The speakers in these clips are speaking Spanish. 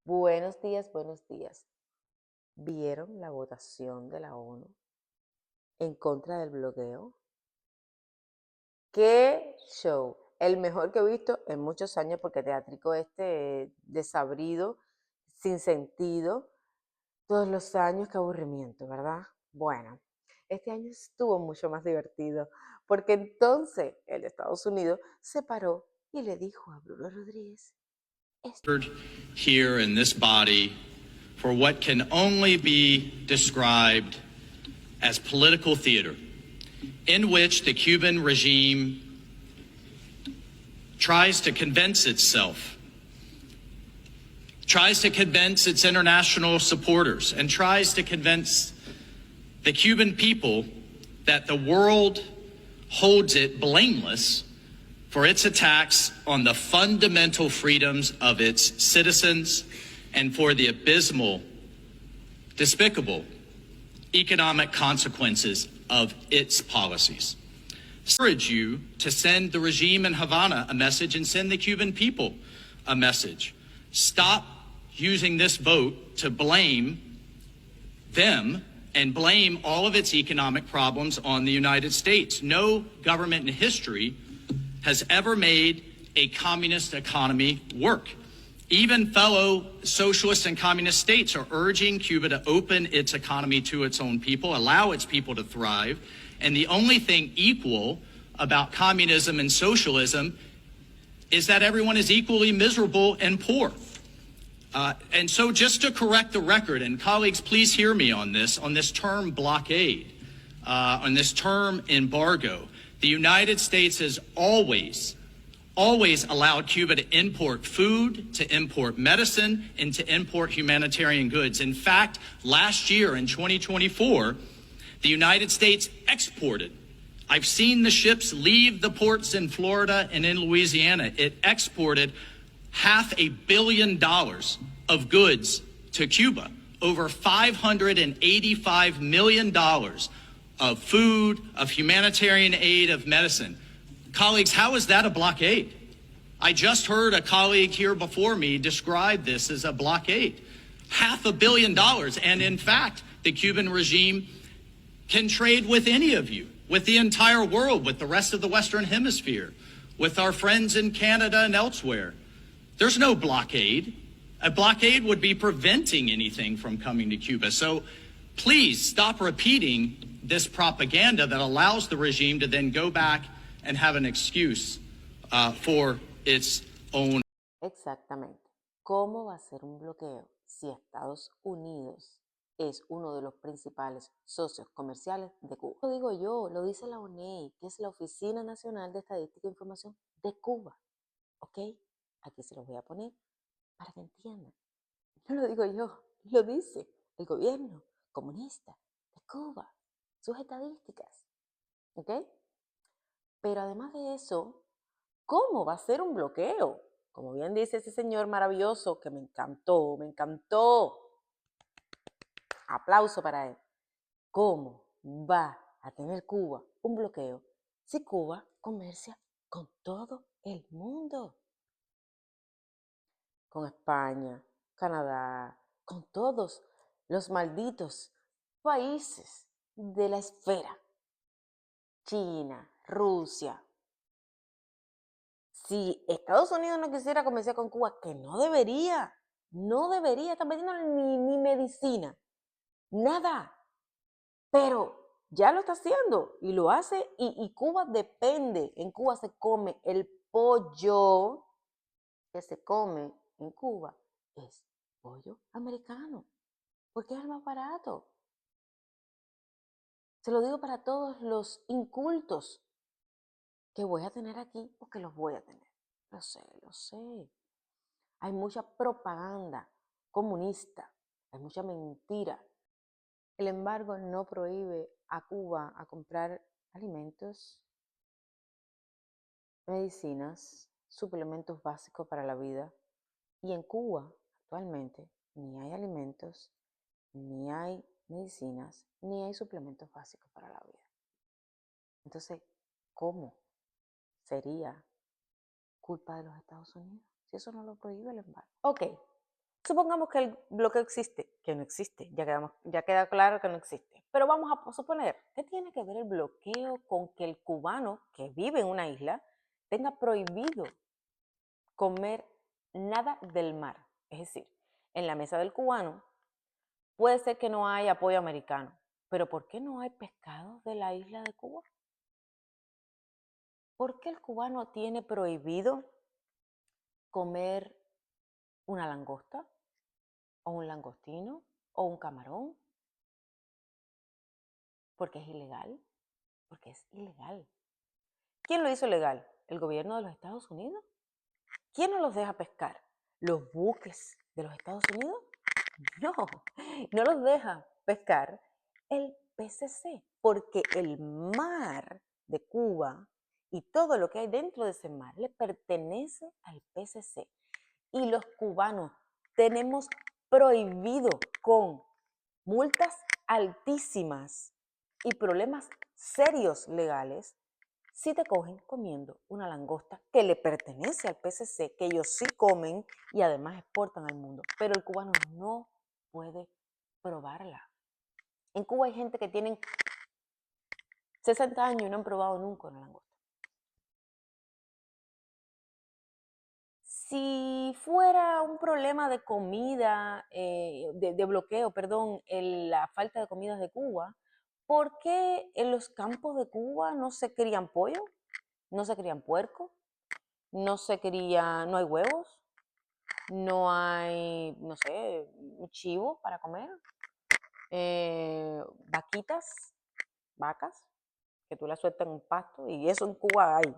Buenos días, buenos días. ¿Vieron la votación de la ONU en contra del bloqueo? ¡Qué show! El mejor que he visto en muchos años porque teatrico desabrido, sin sentido, todos los años, qué aburrimiento, ¿verdad? Bueno, este año estuvo mucho más divertido porque entonces el de Estados Unidos se paró y le dijo a Bruno Rodríguez, here in this body for what can only be described as political theater, in which the Cuban regime tries to convince itself, tries to convince its international supporters, and tries to convince the Cuban people that the world holds it blameless for its attacks on the fundamental freedoms of its citizens and for the abysmal, despicable economic consequences of its policies. I encourage you to send the regime in Havana a message and send the Cuban people a message. Stop using this vote to blame them and blame all of its economic problems on the United States. No government in history has ever made a communist economy work. Even fellow socialist and communist states are urging Cuba to open its economy to its own people, allow its people to thrive. And the only thing equal about communism and socialism is that everyone is equally miserable and poor. And so just to correct the record, and colleagues, please hear me on this term blockade, on this term embargo, the United States has always allowed Cuba to import food, to import medicine, and to import humanitarian goods. In fact, last year in 2024, the United States exported. I've seen the ships leave the ports in Florida and in Louisiana. It exported $500 million of goods to Cuba, over $585 million of food, of humanitarian aid, of medicine. Colleagues, how is that a blockade? I just heard a colleague here before me describe this as a blockade. $500 million. And in fact, the Cuban regime can trade with any of you, with the entire world, with the rest of the Western Hemisphere, with our friends in Canada and elsewhere. There's no blockade. A blockade would be preventing anything from coming to Cuba. So please stop repeating this propaganda that allows the regime to then go back and have an excuse for its own. exactamente, ¿cómo va a ser un bloqueo si Estados Unidos es uno de los principales socios comerciales de Cuba? Lo digo yo, lo dice la ONE, que es la Oficina Nacional de Estadística e Información de Cuba. ¿Ok? Aquí se los voy a poner para que entiendan. No lo digo yo, lo dice el gobierno comunista de Cuba, sus estadísticas. ¿Ok? Pero además de eso, ¿cómo va a ser un bloqueo? Como bien dice ese señor maravilloso que me encantó, me encantó. Aplauso para él. ¿Cómo va a tener Cuba un bloqueo si Cuba comercia con todo el mundo? Con España, Canadá, con todos los malditos países de la esfera. China, Rusia. Si Estados Unidos no quisiera comerciar con Cuba, que no debería, están vendiendo ni medicina, nada. Pero ya lo está haciendo y lo hace y Cuba depende. En Cuba se come el pollo que se come en Cuba, es pollo americano, porque es el más barato. Se lo digo para todos los incultos que voy a tener aquí, porque los voy a tener. Lo sé, lo sé. Hay mucha propaganda comunista, hay mucha mentira. El embargo no prohíbe a Cuba a comprar alimentos, medicinas, suplementos básicos para la vida. Y en Cuba, actualmente, ni hay alimentos, ni hay medicinas, ni hay suplementos básicos para la vida. Entonces, ¿cómo sería culpa de los Estados Unidos si eso no lo prohíbe el embargo? Ok, Supongamos que el bloqueo existe, que no existe, ya queda claro que no existe. Pero vamos a suponer, ¿qué tiene que ver el bloqueo con que el cubano que vive en una isla tenga prohibido comer nada del mar? Es decir, en la mesa del cubano puede ser que no haya apoyo americano, pero ¿por qué no hay pescado de la isla de Cuba? ¿Por qué el cubano tiene prohibido comer una langosta o un langostino o un camarón? Porque es ilegal. Porque es ilegal. ¿Quién lo hizo legal? ¿El gobierno de los Estados Unidos? ¿Quién no los deja pescar? ¿Los buques de los Estados Unidos? No, no los deja pescar el PCC, porque el mar de Cuba y todo lo que hay dentro de ese mar le pertenece al PCC. Y los cubanos tenemos prohibido con multas altísimas y problemas serios legales si te cogen comiendo una langosta que le pertenece al PCC, que ellos sí comen y además exportan al mundo, pero el cubano no puede probarla. En Cuba hay gente que tienen 60 años y no han probado nunca una langosta. Si fuera un problema de comida, de bloqueo, perdón, la falta de comidas de Cuba, ¿por qué en los campos de Cuba no se crían pollo? ¿No se crían puerco? No hay huevos? ¿No hay, no sé, un chivo para comer? Vaquitas, vacas, que tú las sueltas en un pasto, y eso en Cuba hay.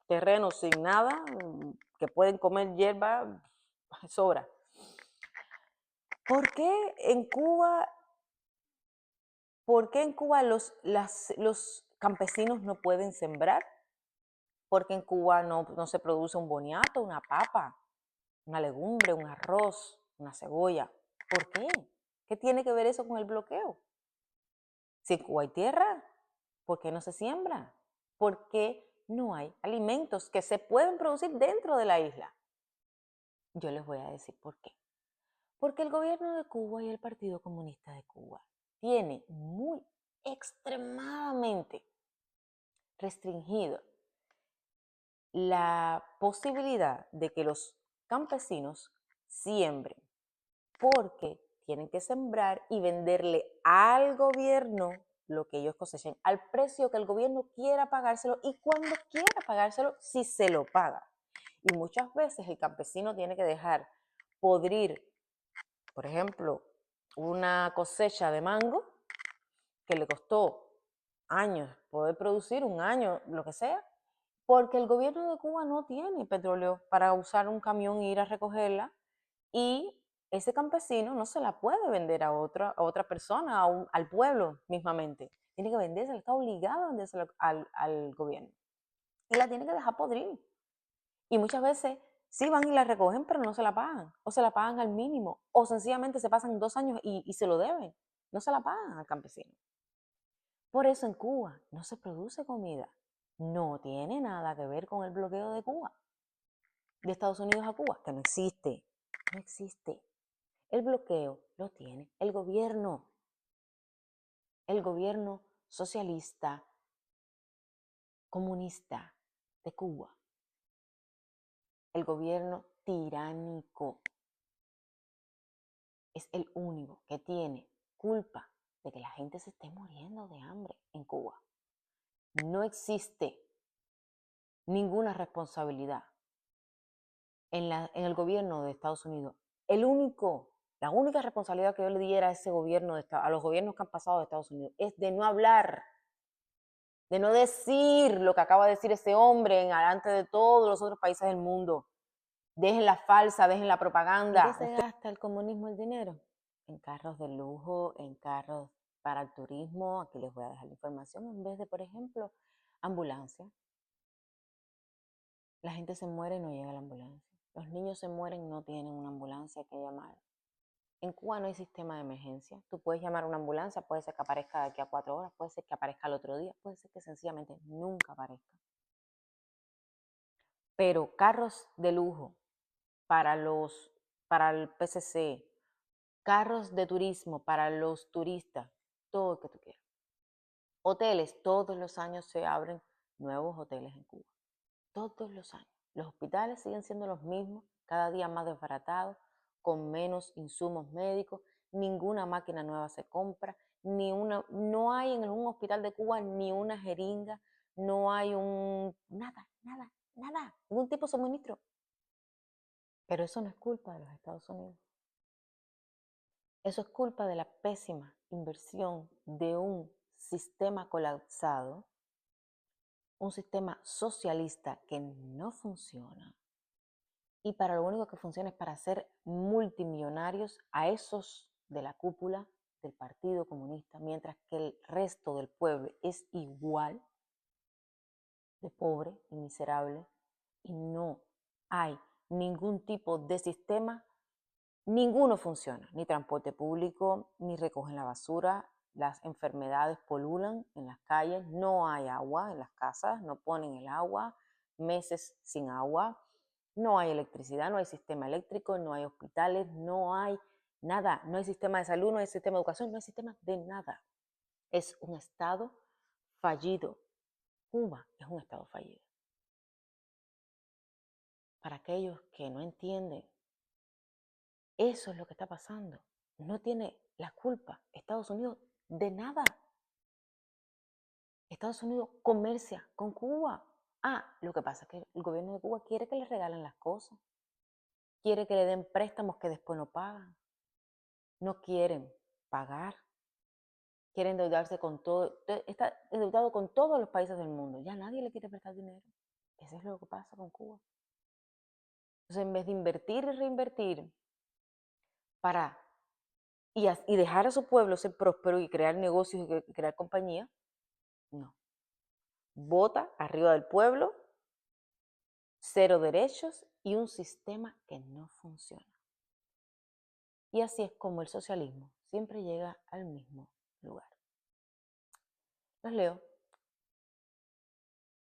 Terrenos sin nada, que pueden comer hierba, sobra. ¿Por qué en Cuba, los campesinos no pueden sembrar? Porque en Cuba no se produce un boniato, una papa, una legumbre, un arroz, una cebolla. ¿Por qué? ¿Qué tiene que ver eso con el bloqueo? Si en Cuba hay tierra, ¿por qué no se siembra? ¿Por qué no hay alimentos que se pueden producir dentro de la isla? Yo les voy a decir por qué. Porque el gobierno de Cuba y el Partido Comunista de Cuba tiene muy extremadamente restringido la posibilidad de que los campesinos siembren, porque tienen que sembrar y venderle al gobierno lo que ellos cosechen al precio que el gobierno quiera pagárselo y cuando quiera pagárselo, si se lo paga. Y muchas veces el campesino tiene que dejar podrir, por ejemplo, una cosecha de mango que le costó años poder producir, un año, lo que sea, porque el gobierno de Cuba no tiene petróleo para usar un camión e ir a recogerla y ese campesino no se la puede vender a otra persona, al pueblo mismamente. Tiene que vendérsela, está obligado a vendérsela al gobierno. Y la tiene que dejar podrir. Y muchas veces sí van y la recogen, pero no se la pagan. O se la pagan al mínimo. O sencillamente se pasan 2 años y se lo deben. No se la pagan al campesino. Por eso en Cuba no se produce comida. No tiene nada que ver con el bloqueo de Cuba. De Estados Unidos a Cuba, que no existe. No existe. El bloqueo lo tiene el gobierno socialista, comunista de Cuba, el gobierno tiránico. Es el único que tiene culpa de que la gente se esté muriendo de hambre en Cuba. No existe ninguna responsabilidad en el gobierno de Estados Unidos. La única responsabilidad que yo le diera a ese gobierno, a los gobiernos que han pasado de Estados Unidos, es de no hablar, de no decir lo que acaba de decir ese hombre en delante de todos los otros países del mundo. Dejen la falsa, dejen la propaganda. ¿En qué se gasta el comunismo el dinero? En carros de lujo, en carros para el turismo. Aquí les voy a dejar la información. En vez de, por ejemplo, ambulancia. La gente se muere y no llega a la ambulancia. Los niños se mueren y no tienen una ambulancia que llamar. En Cuba no hay sistema de emergencia. Tú puedes llamar a una ambulancia, puede ser que aparezca de aquí a 4 horas, puede ser que aparezca el otro día, puede ser que sencillamente nunca aparezca. Pero carros de lujo para los para el PCC, carros de turismo para los turistas, todo lo que tú quieras. Hoteles, todos los años se abren nuevos hoteles en Cuba, todos los años. Los hospitales siguen siendo los mismos, cada día más desbaratados, con menos insumos médicos, ninguna máquina nueva se compra, no hay en un hospital de Cuba ni una jeringa, no hay nada, ningún tipo de suministro. Pero eso no es culpa de los Estados Unidos. Eso es culpa de la pésima inversión de un sistema colapsado, un sistema socialista que no funciona y para lo único que funciona es para hacer multimillonarios a esos de la cúpula del Partido Comunista, mientras que el resto del pueblo es igual de pobre y miserable y no hay ningún tipo de sistema. Ninguno funciona, ni transporte público, ni recogen la basura, las enfermedades polulan en las calles, no hay agua en las casas, no ponen el agua, meses sin agua, no hay electricidad, no hay sistema eléctrico, no hay hospitales, no hay nada, no hay sistema de salud, no hay sistema de educación, no hay sistema de nada. Es un estado fallido. Cuba es un estado fallido. Para aquellos que no entienden, eso es lo que está pasando. No tiene la culpa Estados Unidos de nada. Estados Unidos comercia con Cuba. Lo que pasa es que el gobierno de Cuba quiere que le regalen las cosas. Quiere que le den préstamos que después no pagan. No quieren pagar. Quieren endeudarse con todo. Está endeudado con todos los países del mundo. Ya nadie le quiere prestar dinero. Eso es lo que pasa con Cuba. Entonces, en vez de invertir y reinvertir y dejar a su pueblo ser próspero y crear negocios y crear compañías, no. Vota arriba del pueblo, cero derechos y un sistema que no funciona. Y así es como el socialismo siempre llega al mismo lugar. Los leo.